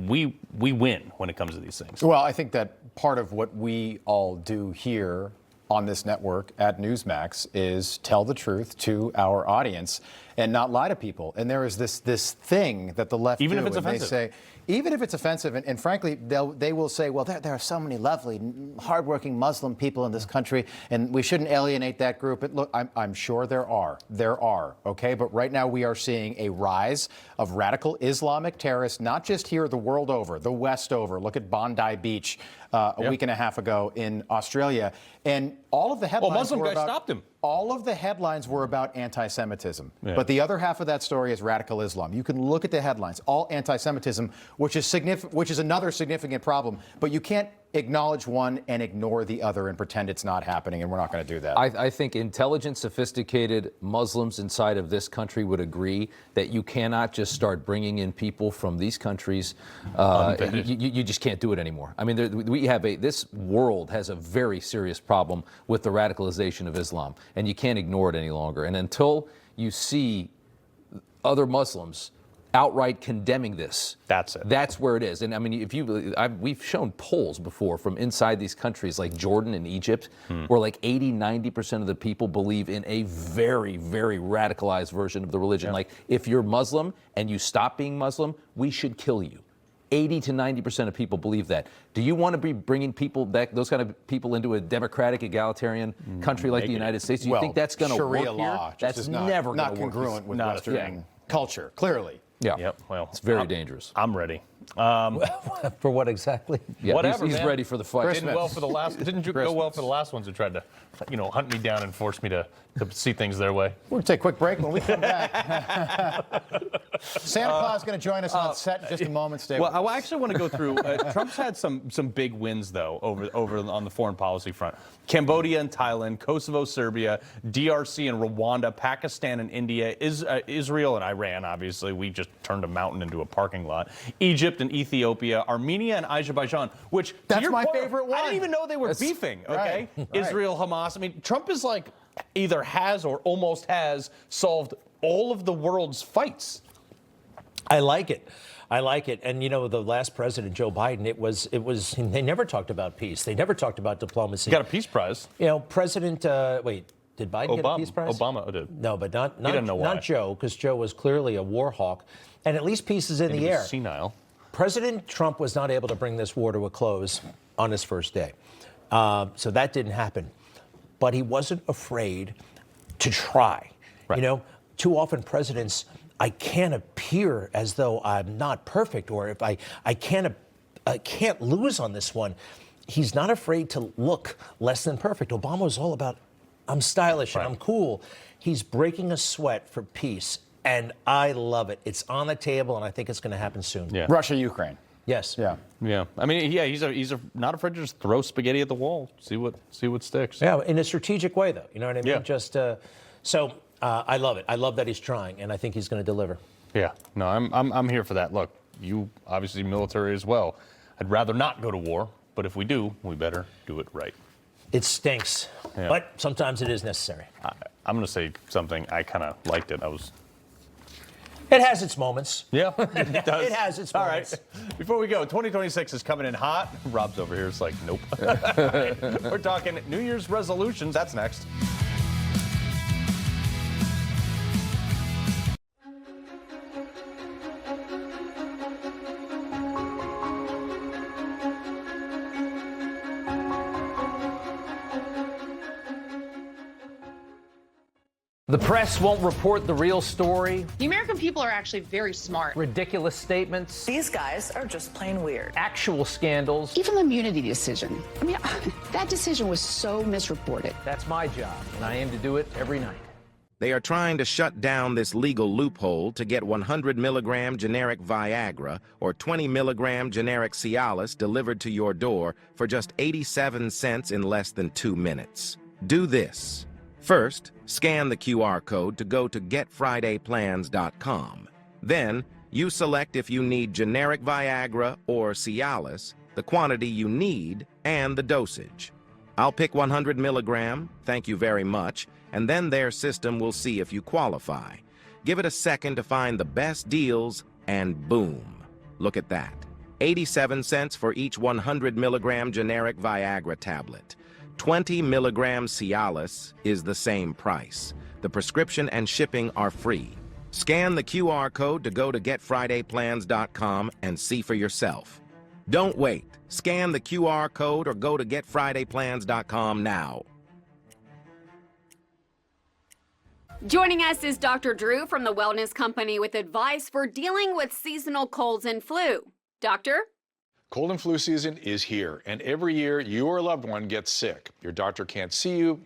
we win when it comes to these things? Well, I think that part of what we all do here on this network at Newsmax is tell the truth to our audience and not lie to people. And there is this thing that the left even do, if it's and offensive. they say, even if it's offensive, and frankly, they will say, well, there are so many lovely, hardworking Muslim people in this country, and we shouldn't alienate that group. Look, I'm sure there are, okay? But right now we are seeing a rise of radical Islamic terrorists, not just here, the world over, the West over. Look at Bondi Beach a week and a half ago in Australia. And all of the headlines Muslim were guy about, stopped him. All of the headlines were about anti-Semitism. Yeah. But the other half of that story is radical Islam. You can look at the headlines, all anti-Semitism, which is another significant problem. But you can't acknowledge one and ignore the other and pretend it's not happening, and we're not going to do that. I think intelligent, sophisticated Muslims inside of this country would agree that you cannot just start bringing in people from these countries. You just can't do it anymore. I mean, this world has a very serious problem with the radicalization of Islam, and you can't ignore it any longer. And until you see other Muslims outright condemning this. That's it. That's where it is. And I mean, we've shown polls before from inside these countries like Jordan and Egypt, where like 80-90% of the people believe in a very, very radicalized version of the religion. Yeah. Like, if you're Muslim and you stop being Muslim, we should kill you. 80 to 90% of people believe that. Do you want to be bringing those kind of people into a democratic, egalitarian country like the United States? Do you think that's going to work Sharia law here? That's never going to work. Congruent with Western culture, clearly. Yeah. Yep. Well, it's very dangerous. I'm ready. For what exactly? Yeah, whatever. He's ready for the fight. Didn't you go well for the last ones who tried to, hunt me down and force me to see things their way? We're going to take a quick break. When we come back, Santa Claus is going to join us on set in just a moment. Stay with us. I actually want to go through. Trump's had some big wins though over on the foreign policy front. Cambodia and Thailand, Kosovo, Serbia, DRC and Rwanda, Pakistan and India, Israel and Iran. Obviously, we just turned a mountain into a parking lot. Egypt and Ethiopia, Armenia and Azerbaijan. Which that's my favorite one. I didn't even know they were beefing. Okay, right. Israel, Hamas. I mean, Trump is like either has or almost has solved all of the world's fights. I like it. And the last president, Joe Biden, it was they never talked about peace. They never talked about diplomacy. He got a peace prize. President did Biden get a peace prize? Obama did. No, but not Joe, because Joe was clearly a war hawk. And at least peace is in the air. Senile. President Trump was not able to bring this war to a close on his first day. So that didn't happen. But he wasn't afraid to try. Right. Too often presidents, I can't appear as though I'm not perfect, or if I can't lose on this one. He's not afraid to look less than perfect. Obama was all about, I'm stylish and I'm cool. He's breaking a sweat for peace, and I love it. It's on the table, and I think it's going to happen soon. Yeah. Russia, Ukraine. Yes. Yeah. I mean, he's not afraid to just throw spaghetti at the wall. See what sticks. Yeah, in a strategic way, though. You know what I mean? Yeah. Just I love it. I love that he's trying, and I think he's going to deliver. Yeah. No, I'm here for that. Look, you obviously military as well. I'd rather not go to war, but if we do, we better do it right. It stinks, but sometimes it is necessary. I'm going to say something. I kind of liked it. It has its moments. Yeah, it does. It has its All moments. right. Before we go, 2026 is coming in hot. Rob's over here. It's like, nope. Right. We're talking New Year's resolutions. That's next. The press won't report the real story. The American people are actually very smart. Ridiculous statements. These guys are just plain weird. Actual scandals. Even the immunity decision. I mean, that decision was so misreported. That's my job, and I aim to do it every night. They are trying to shut down this legal loophole to get 100 milligram generic Viagra or 20 milligram generic Cialis delivered to your door for just 87 cents in less than 2 minutes. Do this. First, scan the QR code to go to getfridayplans.com. Then, you select if you need generic Viagra or Cialis, the quantity you need, and the dosage. I'll pick 100 milligram, thank you very much, and then their system will see if you qualify. Give it a second to find the best deals, and boom. Look at that. 87 cents for each 100 milligram generic Viagra tablet. 20 milligram Cialis is the same price. The prescription and shipping are free. Scan the QR code to go to getfridayplans.com and see for yourself. Don't wait. Scan the QR code or go to getfridayplans.com now. Joining us is Dr. Drew from the Wellness Company with advice for dealing with seasonal colds and flu. Doctor? Cold and flu season is here, and every year your loved one gets sick. Your doctor can't see you.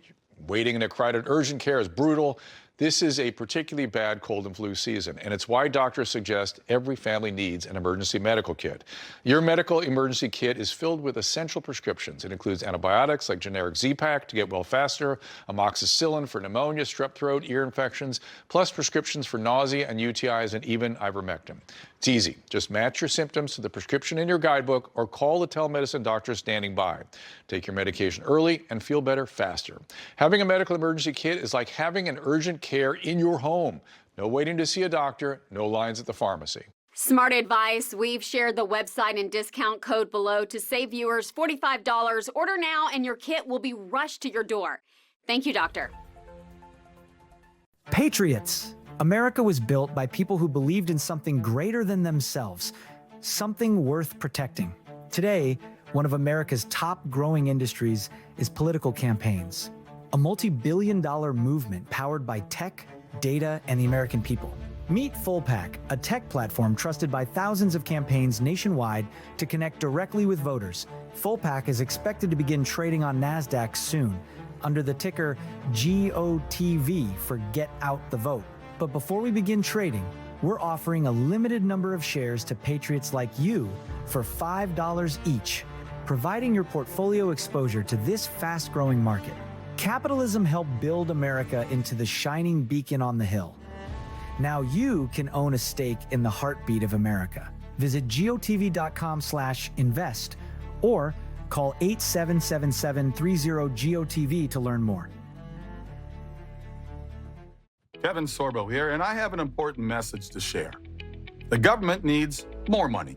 Waiting in a crowded urgent care is brutal. This is a particularly bad cold and flu season, and it's why doctors suggest every family needs an emergency medical kit. Your medical emergency kit is filled with essential prescriptions. It includes antibiotics like generic Z-Pak to get well faster, amoxicillin for pneumonia, strep throat, ear infections, plus prescriptions for nausea and UTIs, and even ivermectin. It's easy. Just match your symptoms to the prescription in your guidebook or call the telemedicine doctor standing by. Take your medication early and feel better faster. Having a medical emergency kit is like having an urgent care in your home. No waiting to see a doctor, no lines at the pharmacy. Smart advice. We've shared the website and discount code below to save viewers $45. Order now and your kit will be rushed to your door. Thank you, doctor. Patriots. America was built by people who believed in something greater than themselves, something worth protecting. Today, one of America's top growing industries is political campaigns, a multi-billion-dollar movement powered by tech, data, and the American people. Meet FullPack, a tech platform trusted by thousands of campaigns nationwide to connect directly with voters. FullPack is expected to begin trading on NASDAQ soon, under the ticker GOTV for Get Out the Vote. But before we begin trading, we're offering a limited number of shares to patriots like you for $5 each, providing your portfolio exposure to this fast-growing market. Capitalism helped build America into the shining beacon on the hill. Now you can own a stake in the heartbeat of America. Visit gotv.com/invest or call 8777-30-GOTV to learn more. Kevin Sorbo here, and I have an important message to share. The government needs more money,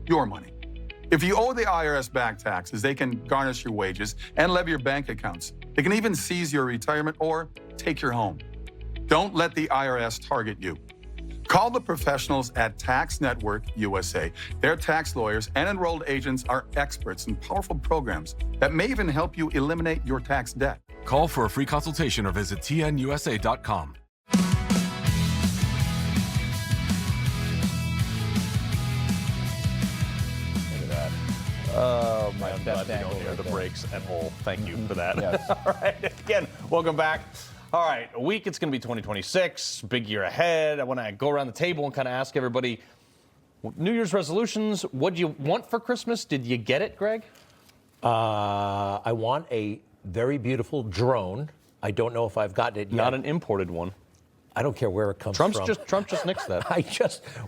your money. If you owe the IRS back taxes, they can garnish your wages and levy your bank accounts. They can even seize your retirement or take your home. Don't let the IRS target you. Call the professionals at Tax Network USA. Their tax lawyers and enrolled agents are experts in powerful programs that may even help you eliminate your tax debt. Call for a free consultation or visit tnusa.com. Oh, my God, we don't hear the breaks at all. Thank you for that. Yes. All right, again, welcome back. All right, a week, it's going to be 2026, big year ahead. I want to go around the table and kind of ask everybody, New Year's resolutions, what do you want for Christmas? Did you get it, Greg? I want a very beautiful drone. I don't know if I've gotten it yet. Not an imported one. I don't care where it comes from. Trump just nixed that.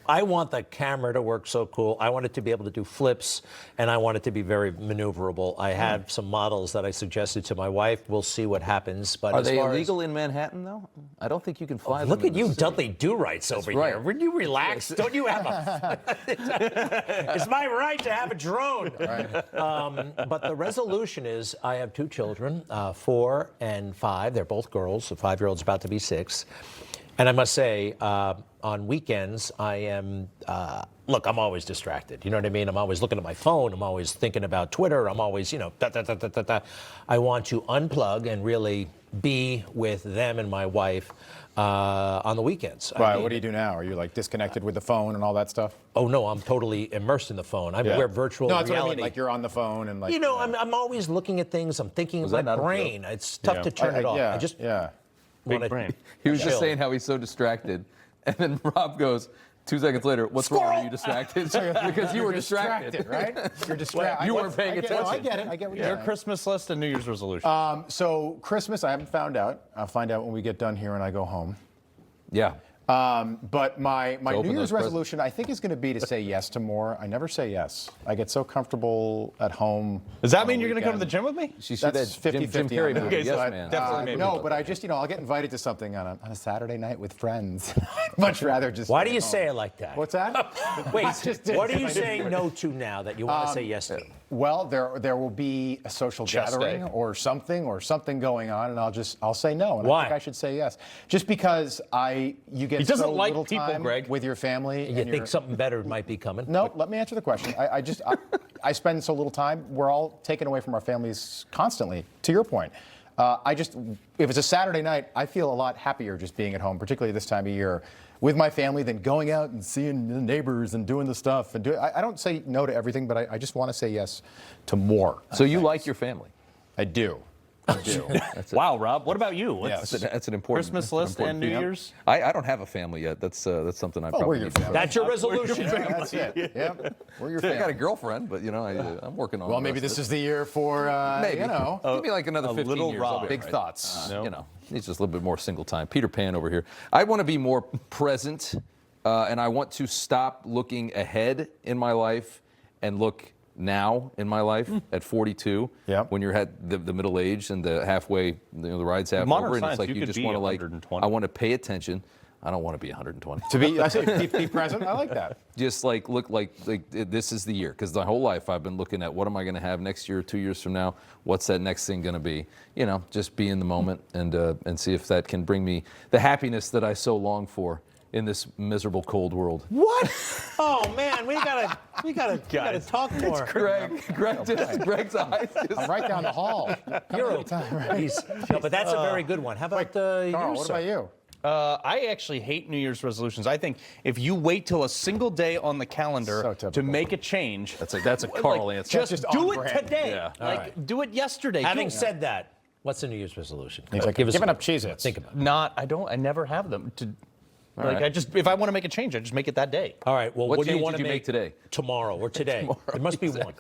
I want the camera to work so cool. I want it to be able to do flips, and I want it to be very maneuverable. I have some models that I suggested to my wife. We'll see what happens. But are they illegal in Manhattan, though? I don't think you can fly them. Look at you, Dudley Do-Rights over here. Would you relax? Don't you have a... It's my right to have a drone. Right. But the resolution is I have two children, 4 and 5. They're both girls. The 5-year-old's about to be 6. And I must say, on weekends, I am, look, I'm always distracted. You know what I mean? I'm always looking at my phone. I'm always thinking about Twitter. I'm always, I want to unplug and really be with them and my wife on the weekends. Right. What do you do now? Are you like disconnected with the phone and all that stuff? Oh, no, I'm totally immersed in the phone. We're virtual reality. That's what I mean. Like you're on the phone and like. I'm always looking at things. I'm thinking with my brain. It's tough to turn it off. Big brain. He was just Chill. saying how he's so distracted, and then Rob goes, 2 seconds later, what's wrong? Are you distracted? Because you were distracted. right? You're distracted. You weren't paying attention. I get it. I get what you're Your saying. Christmas list and New Year's resolution. So Christmas, I haven't found out. I'll find out when we get done here and I go home. Yeah. But my New open Year's those resolution, I think, is going to be to say yes to more. I never say yes. I get so comfortable at home. Does that mean you're going to come to the gym with me? She said That's that Jim 50-50 Carrey on that. movie, Okay, so Yes I Man. definitely made me No, look but I just, I'll get invited to something on a Saturday night with friends. I'd much rather just. Why stay do you at home. say it like that? What's that? Wait, just did. what are you saying no to now that you want to say yes to? Well, there will be a social Chest gathering day. or something going on, and I'll say no. And Why? I think I should say yes, just because you get He doesn't so like little people, time Greg. with your family. You and think something better might be coming? No, let me answer the question. I spend so little time. We're all taken away from our families constantly. To your point, if it's a Saturday night, I feel a lot happier just being at home, particularly this time of year, with my family, than going out and seeing the neighbors and doing the stuff. And I don't say no to everything, but I just want to say yes to more. So you like your family? I do. I do. Wow, Rob. What about you? What's That's an important Christmas list and New Year's? I don't have a family yet. That's something I we're probably your need to have. That's your resolution. Yeah, that's it. Yep. We're your family. I got a girlfriend, but I'm working on. Well, the maybe rest this of is the year for Maybe. you know. Give me like another 15 little years. Rob. I'll be Big all right. thoughts. You know, needs just a little bit more single time. Peter Pan over here. I want to be more present, and I want to stop looking ahead in my life and look now in my life at 42. Yeah. When you're at the middle age and the halfway, the ride's half Modern over, and science, it's like you you could just be want to 120. I want to pay attention. I don't want to be 120. I say be present. I like that. Just look like this is the year, because the whole life I've been looking at what am I going to have next year or 2 years from now? What's that next thing going to be? You know, just be in the moment and see if that can bring me the happiness that I so long for in this miserable cold world. What? Oh man, we gotta talk more. Greg's eyes. I'm right down the hall. No, but that's a very good one. How about Carl, you, what sir? about you? I actually hate New Year's resolutions. I think if you wait till a single day on the calendar So to typical. make a change, That's a Carl answer. just on do it brand. today. Yeah. Like do it yesterday. Having said that, what's the New Year's resolution? He's like, Give us giving a- up Cheez-Its. Think about it. I never have them. right. If I want to make a change, I just make it that day. All right. Well, What what do you change want did to you make today? Tomorrow or today. There must be one.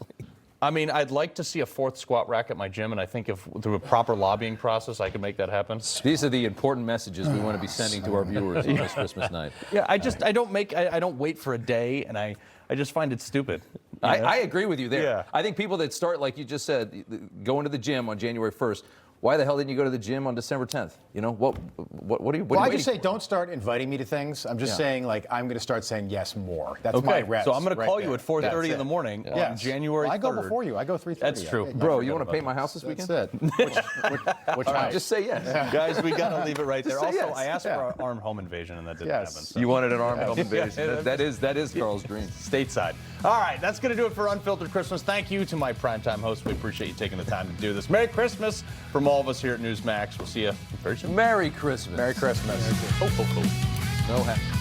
I mean, I'd like to see a 4th squat rack at my gym, and I think if through a proper lobbying process, I could make that happen. These are the important messages we want to be sending to our viewers on this Christmas night. Yeah, I don't wait for a day, and I just find it stupid. You know? I agree with you there. Yeah. I think people that start, like you just said, going to the gym on January 1st, why the hell didn't you go to the gym on December 10th? You know, what are you Well, I waiting just say for? don't start inviting me to things. I'm just saying, like, I'm going to start saying yes more. That's my Okay, res. so I'm going to right call there. you at 4:30 That's in it. the morning on Yes. January 3rd. Well, I go before you. I go 3:30. That's true. Bro, you want to paint my house this weekend? That's it. Which house? Just say yes. Guys, we got to leave it right there. Just say Also, yes. I asked Yeah. for an armed home invasion, and that didn't Yes. happen. So. You wanted an armed home invasion. Yeah. That is Carl's dream. Stateside. All right, that's going to do it for Unfiltered Christmas. Thank you to my primetime host. We appreciate you taking the time to do this. Merry Christmas from all of us here at Newsmax. We'll see you very soon. Merry Christmas. Merry Christmas. Ho, ho, ho. No happy.